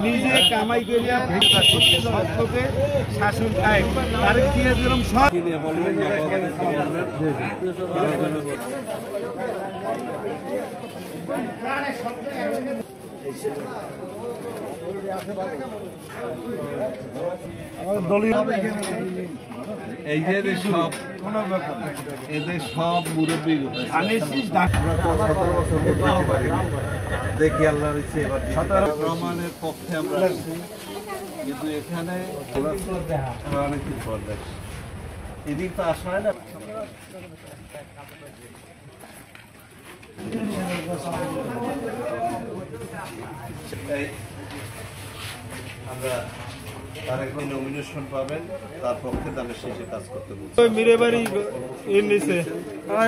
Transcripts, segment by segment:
নিজে কামাই করিয়া শাসন খায় তার দিয়েছিলাম সব এই যে সব এদের সব মুরব্বী দেখি আল্লাহর ইচ্ছে রহমানের পক্ষে আমরা কিন্তু এখানে অনেক কিছু এদিক তো আসা হয় না। আমরা তার এখন নমিনেশন পাবেন, তার পক্ষে দানের শেষে কাজ করতে বলছি। মিরে বাড়ি নিচে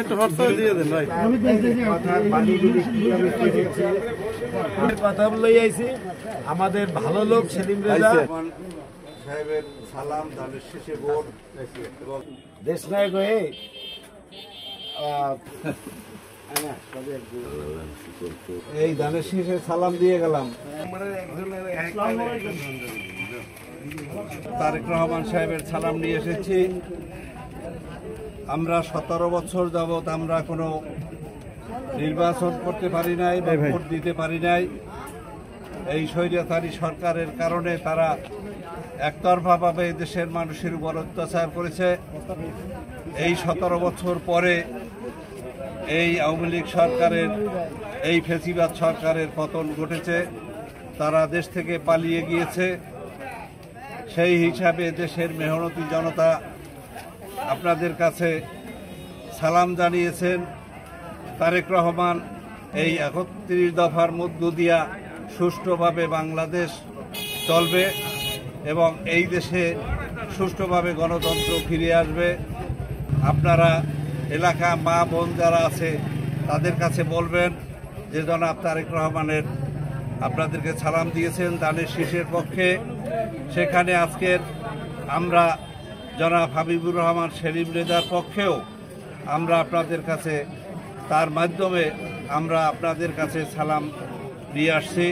একটু হোয়াটসঅ্যাপ দিয়ে দেন ভাই। কথা বলে আইছি আমাদের ভালো লোক সেলিম রেজা সাহেবের সালাম, দানের শেষে ভোট এবং দেশ নায়ক হয়ে এই দানের শেষে সালাম দিয়ে গেলাম। তারেক রহমান সাহেবের সালাম নিয়ে এসেছি। আমরা 17 বছর যাবৎ আমরা কোনো নির্বাচন করতে পারি নাই, ভোট দিতে পারি নাই। এই স্বৈরাচারী সরকারের কারণে তারা একতরফাভাবে দেশের মানুষের উপর অত্যাচার করেছে। এই 17 বছর পরে এই আওয়ামী লীগ সরকারের, এই ফ্যাসিবাদ সরকারের পতন ঘটেছে। তারা দেশ থেকে পালিয়ে গিয়েছে। সেই হিসাবে দেশের মেহনতি জনতা আপনাদের কাছে সালাম জানিয়েছেন। তারেক রহমান এই 31 দফার মধ্য দিয়া সুষ্ঠুভাবে বাংলাদেশ চলবে এবং এই দেশে সুষ্ঠুভাবে গণতন্ত্র ফিরে আসবে। আপনারা এলাকা মা বোন যারা আছে তাদের কাছে বলবেন যে জনাব তারেক রহমানের আপনাদেরকে সালাম দিয়েছেন দানের শীষের পক্ষে। সেখানে আজকের আমরা জনাব হাবিবুর রহমান সেলিম রেজার পক্ষেও আমরা আপনাদের কাছে তার মাধ্যমে আমরা আপনাদের কাছে সালাম দিয়ে আসছি।